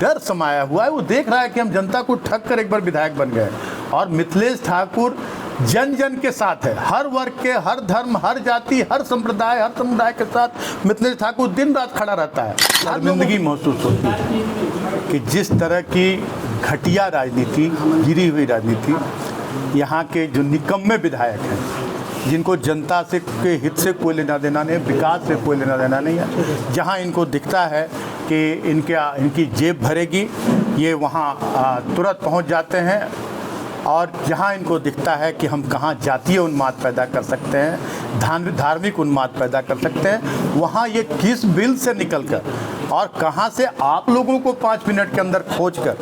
डर समाया हुआ है। वो देख रहा है कि हम जनता को ठग कर एक बार विधायक बन गए। और मिथिलेश ठाकुर जन जन के साथ है, हर वर्ग के, हर धर्म, हर जाति, हर संप्रदाय, हर समुदाय के साथ मिथिलेश ठाकुर दिन रात खड़ा रहता है। शर्मिंदगी महसूस होती है कि जिस तरह की घटिया राजनीति, गिरी हुई राजनीति, यहाँ के जो निकम्मे विधायक हैं, जिनको जनता से के हित से कोई लेना देना नहीं है, विकास से कोई लेना देना नहीं है, जहाँ इनको दिखता है कि इनकी जेब भरेगी, ये वहाँ तुरंत पहुँच जाते हैं। और जहाँ इनको दिखता है कि हम कहाँ जातीय उन्माद पैदा कर सकते हैं, धार्मिक उन्माद पैदा कर सकते हैं, वहाँ ये किस बिल से निकलकर और कहाँ से आप लोगों को 5 मिनट के अंदर खोज कर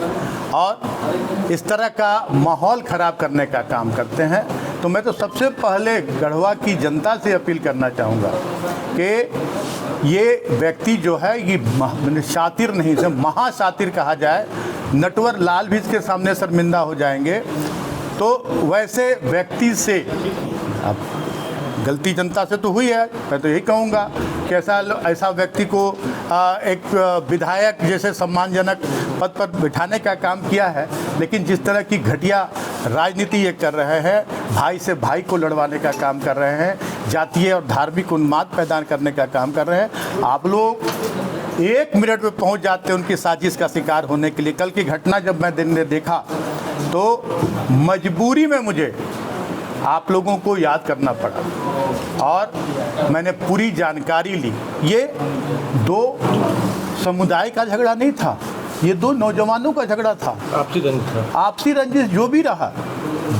और इस तरह का माहौल ख़राब करने का काम करते हैं। तो मैं तो सबसे पहले गढ़वा की जनता से अपील करना चाहूँगा कि ये व्यक्ति जो है ये शातिर नहीं से महाशातिर कहा जाए, नटवर लाल भी इसके सामने शर्मिंदा हो जाएंगे। तो वैसे व्यक्ति से, अब गलती जनता से तो हुई है, मैं तो यही कहूँगा कि ऐसा व्यक्ति को एक विधायक जैसे सम्मानजनक पद पर बिठाने का काम किया है, लेकिन जिस तरह की घटिया राजनीति ये कर रहे हैं, भाई से भाई को लड़वाने का काम कर रहे हैं, जातीय और धार्मिक उन्माद पैदा करने का काम कर रहे हैं, आप लोग 1 मिनट में पहुंच जाते हैं उनकी साजिश का शिकार होने के लिए। कल की घटना जब मैं दिन में देखा तो मजबूरी में मुझे आप लोगों को याद करना पड़ा और मैंने पूरी जानकारी ली। ये 2 समुदाय का झगड़ा नहीं था, ये 2 नौजवानों का झगड़ा था, आपसी रंजिश जो भी रहा।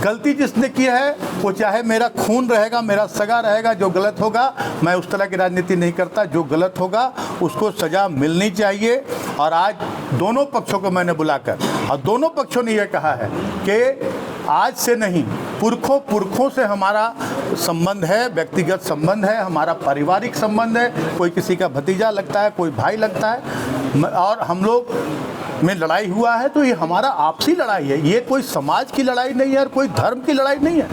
गलती जिसने की है वो चाहे मेरा खून रहेगा, मेरा सगा रहेगा, जो गलत होगा मैं उस तरह की राजनीति नहीं करता, जो गलत होगा उसको सज़ा मिलनी चाहिए। और आज दोनों पक्षों को मैंने बुलाकर और दोनों पक्षों ने यह कहा है कि आज से नहीं, पुरखों से हमारा संबंध है, व्यक्तिगत संबंध है, हमारा पारिवारिक संबंध है, कोई किसी का भतीजा लगता है, कोई भाई लगता है, और हम लोग में लड़ाई हुआ है तो ये हमारा आपसी लड़ाई है, ये कोई समाज की लड़ाई नहीं है और कोई धर्म की लड़ाई नहीं है।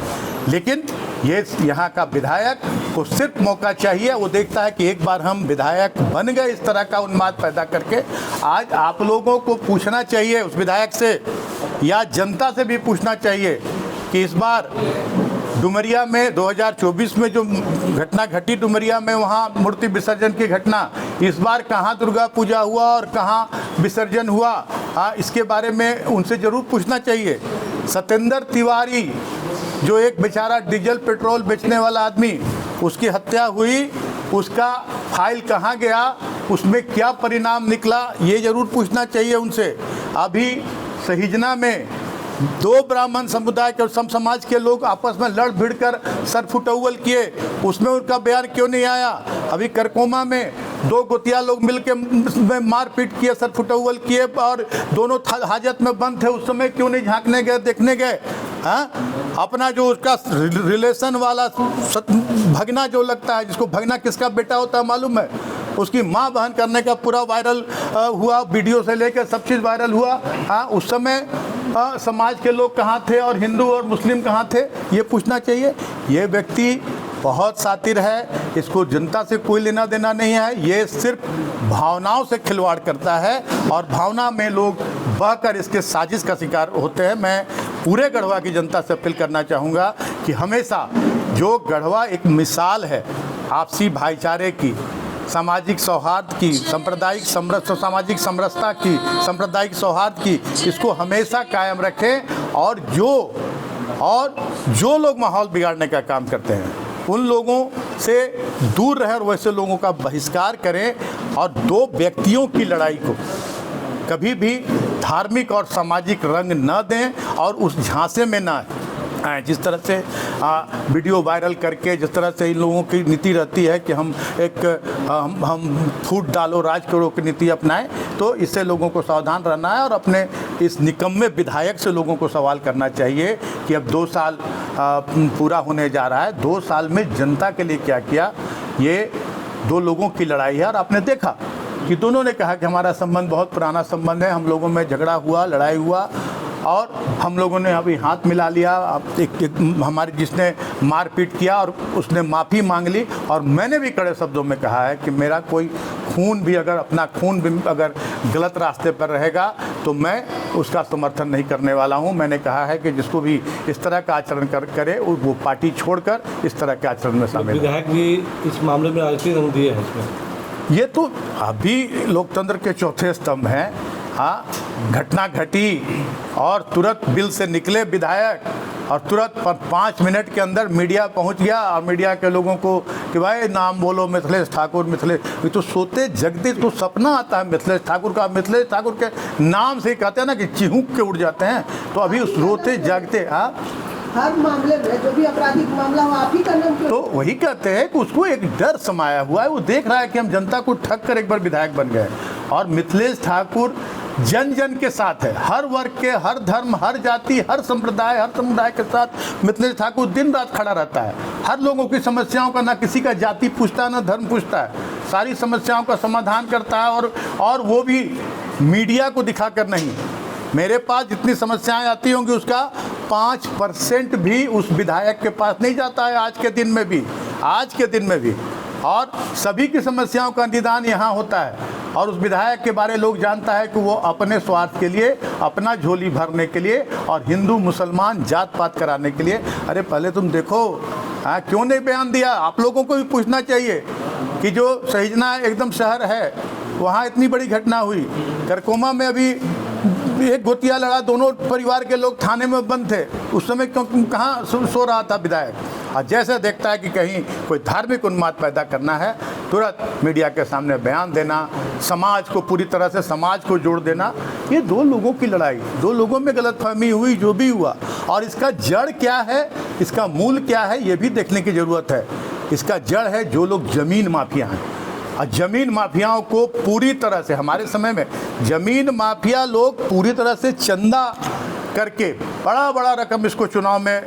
लेकिन ये यहाँ का विधायक को सिर्फ मौका चाहिए, वो देखता है कि एक बार हम विधायक बन गए इस तरह का उन्माद पैदा करके। आज आप लोगों को पूछना चाहिए उस विधायक से या जनता से भी पूछना चाहिए कि इस बार डुमरिया में 2024 में जो घटना घटी डुमरिया में, वहाँ मूर्ति विसर्जन की घटना, इस बार कहाँ दुर्गा पूजा हुआ और कहाँ विसर्जन हुआ, इसके बारे में उनसे ज़रूर पूछना चाहिए। सत्येंद्र तिवारी जो एक बेचारा डीजल पेट्रोल बेचने वाला आदमी, उसकी हत्या हुई, उसका फाइल कहाँ गया, उसमें क्या परिणाम निकला, ये ज़रूर पूछना चाहिए उनसे। अभी सहिजना में 2 ब्राह्मण समुदाय के और सम समाज के लोग आपस में लड़ भिड़ कर सर फुटौल किए, उसमें उनका बयान क्यों नहीं आया? अभी करकोमा में 2 गोतिया लोग मिलके में मारपीट किए, सर फुटौल किए और दोनों हाजत में बंद थे, उस समय क्यों नहीं झांकने गए, देखने गए? हाँ, अपना जो उसका रिलेशन वाला भगना जो लगता है, जिसको भगना किसका बेटा होता है मालूम है, उसकी माँ बहन करने का पूरा वायरल हुआ, वीडियो से लेकर सब चीज़ वायरल हुआ। हाँ, उस समय समाज के लोग कहाँ थे और हिंदू और मुस्लिम कहाँ थे, ये पूछना चाहिए। ये व्यक्ति बहुत शातिर है, इसको जनता से कोई लेना देना नहीं है, ये सिर्फ भावनाओं से खिलवाड़ करता है और भावना में लोग बहकर इसके साजिश का शिकार होते हैं। मैं पूरे गढ़वा की जनता से अपील करना चाहूँगा कि हमेशा जो गढ़वा एक मिसाल है आपसी भाईचारे की, सामाजिक सौहार्द की, सामाजिक समरसता की, सांप्रदायिक सौहार्द की, इसको हमेशा कायम रखें। और जो लोग माहौल बिगाड़ने का काम करते हैं उन लोगों से दूर रहें और वैसे लोगों का बहिष्कार करें। और 2 व्यक्तियों की लड़ाई को कभी भी धार्मिक और सामाजिक रंग न दें और उस झांसे में न आए। जिस तरह से वीडियो वायरल करके जिस तरह से इन लोगों की नीति रहती है कि हम फूट डालो राज करो की नीति अपनाएं, तो इससे लोगों को सावधान रहना है और अपने इस निकम्मे विधायक से लोगों को सवाल करना चाहिए कि अब 2 साल पूरा होने जा रहा है, 2 साल में जनता के लिए क्या किया। ये 2 लोगों की लड़ाई है और आपने देखा कि दोनों ने कहा कि हमारा संबंध बहुत पुराना संबंध है, हम लोगों में झगड़ा हुआ, लड़ाई हुआ और हम लोगों ने अभी हाथ मिला लिया। एक हमारे जिसने मारपीट किया और उसने माफ़ी मांग ली, और मैंने भी कड़े शब्दों में कहा है कि मेरा कोई खून भी अगर अपना खून भी अगर गलत रास्ते पर रहेगा तो मैं उसका समर्थन नहीं करने वाला हूं। मैंने कहा है कि जिसको भी इस तरह का आचरण करे वो पार्टी छोड़कर इस तरह के आचरण में शामिल है। विधायक भी इस मामले में राजनीतिक रंग दिए हैं इसमें। ये तो अभी लोकतंत्र के चौथे स्तंभ हैं। हाँ, घटना घटी और तुरंत बिल से निकले विधायक, और तुरंत 5 मिनट के अंदर मीडिया पहुंच गया, और मीडिया के लोगों को कि भाई नाम बोलो मिथिलेश ठाकुर। मिथिलेश, ये तो सोते जगते तो सपना आता है मिथिलेश ठाकुर का। मिथिलेश ठाकुर के नाम से कहते हैं ना कि चिहुक के उड़ जाते हैं। तो अभी उस रोते जागते हर मामले में जो भी आपराधिक मामला हो आप ही का नाम क्यों? तो वही कहते हैं कि उसको एक डर समाया हुआ है। वो देख रहा है कि हम जनता को ठग कर एक बार विधायक बन गए। और मिथिलेश ठाकुर जन जन के साथ है, हर वर्ग के, हर धर्म, हर जाति, हर संप्रदाय, हर समुदाय के साथ मिथिलेश ठाकुर दिन रात खड़ा रहता है। हर लोगों की समस्याओं का, ना किसी का जाति पूछता है ना धर्म पूछता है, सारी समस्याओं का समाधान करता है। और वो भी मीडिया को दिखाकर नहीं। मेरे पास जितनी समस्याएं आती होंगी उसका 5% भी उस विधायक के पास नहीं जाता है आज के दिन में भी। और सभी की समस्याओं का निदान यहाँ होता है। और उस विधायक के बारे लोग जानता है कि वो अपने स्वार्थ के लिए, अपना झोली भरने के लिए और हिंदू मुसलमान जात पात कराने के लिए। अरे पहले तुम देखो, क्यों नहीं बयान दिया? आप लोगों को भी पूछना चाहिए कि जो सहिजना एकदम शहर है वहाँ इतनी बड़ी घटना हुई। करकोमा में अभी एक गोतिया लड़ा, दोनों परिवार के लोग थाने में बंद थे। उस समय क्यों कहाँ सो रहा था विधायक? और जैसे देखता है कि कहीं कोई धार्मिक उन्माद पैदा करना है, तुरंत मीडिया के सामने बयान देना, समाज को पूरी तरह से समाज को जोड़ देना। ये दो लोगों की लड़ाई, दो लोगों में गलतफहमी हुई, जो भी हुआ। और इसका जड़ क्या है, इसका मूल क्या है, ये भी देखने की ज़रूरत है। इसका जड़ है जो लोग ज़मीन माफिया हैं। और ज़मीन माफियाओं को पूरी तरह से, हमारे समय में ज़मीन माफिया लोग पूरी तरह से चंदा करके बड़ा रकम इसको चुनाव में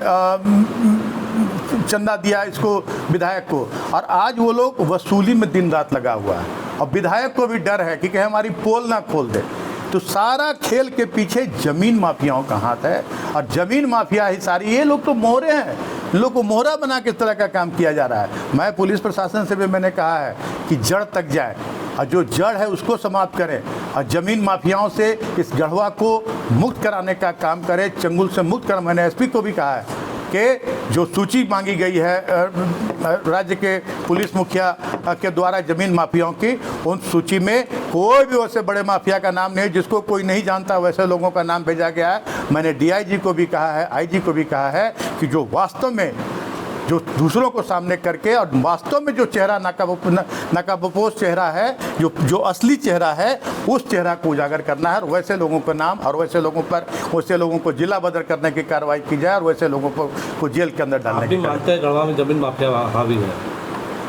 चंदा दिया इसको विधायक को, और आज वो लोग वसूली में दिन रात लगा हुआ है। और विधायक को भी डर है कि कहीं हमारी पोल ना खोल दे। तो सारा खेल के पीछे ज़मीन माफियाओं का हाथ है। और ज़मीन माफिया ही सारी, ये लोग तो मोहरे हैं, इन लोग को मोहरा बना के इस तरह का काम किया जा रहा है। मैं पुलिस प्रशासन से भी मैंने कहा है कि जड़ तक जाए और जो जड़ है उसको समाप्त करें, और ज़मीन माफियाओं से इस जड़वा को मुक्त कराने का काम करें, चंगुल से मुक्त कर। मैंने एसपी को भी कहा है कि जो सूची मांगी गई है राज्य के पुलिस मुखिया के द्वारा ज़मीन माफियाओं की, उन सूची में कोई भी वैसे बड़े माफिया का नाम नहीं, जिसको कोई नहीं जानता वैसे लोगों का नाम भेजा गया है। मैंने डीआईजी को भी कहा है, आईजी को भी कहा है कि जो वास्तव में जो दूसरों को सामने करके और वास्तव में जो चेहरा नकाबपोश चेहरा है, जो असली चेहरा है, उस चेहरा को उजागर करना है। और वैसे लोगों का नाम और वैसे लोगों को जिला बदर करने की कार्रवाई की जाए और वैसे लोगों को जेल के अंदर डालने की। मानते हैं गढ़वा में जमीन माफिया हावी है?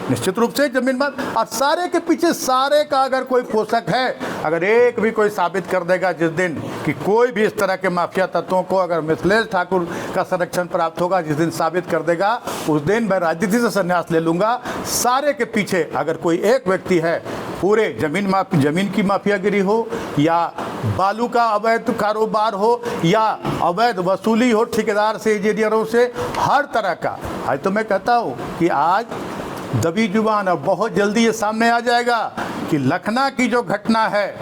निश्चित रूप से जमीन माफिया, और सारे के पीछे सारे का अगर कोई पोषक है, अगर एक भी कोई साबित कर देगा जिस दिन कि कोई भी इस तरह के माफिया तत्वों को अगर मिथिलेश ठाकुर का संरक्षण प्राप्त होगा, जिस दिन साबित कर देगा, उस दिन मैं राजनीति से संन्यास ले लूँगा। सारे के पीछे अगर कोई एक व्यक्ति है, पूरे जमीन की माफियागिरी हो, या बालू का अवैध कारोबार हो, या अवैध वसूली हो ठेकेदार से, इंजीनियरों से, हर तरह का। आज तो मैं कहता हूँ कि आज दबी जुबान, और बहुत जल्दी ये सामने आ जाएगा कि लखनऊ की जो घटना है,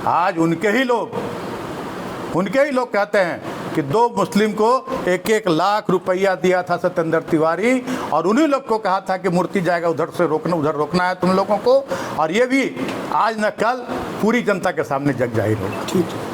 आज उनके ही लोग कहते हैं कि 2 मुस्लिम को 1-1 लाख रुपया दिया था सत्येंद्र तिवारी, और उन्हीं लोग को कहा था कि मूर्ति जाएगा उधर से रोकना, उधर रोकना है तुम लोगों को। और ये भी आज न कल पूरी जनता के सामने जग जाहिर होगा। ठीक है।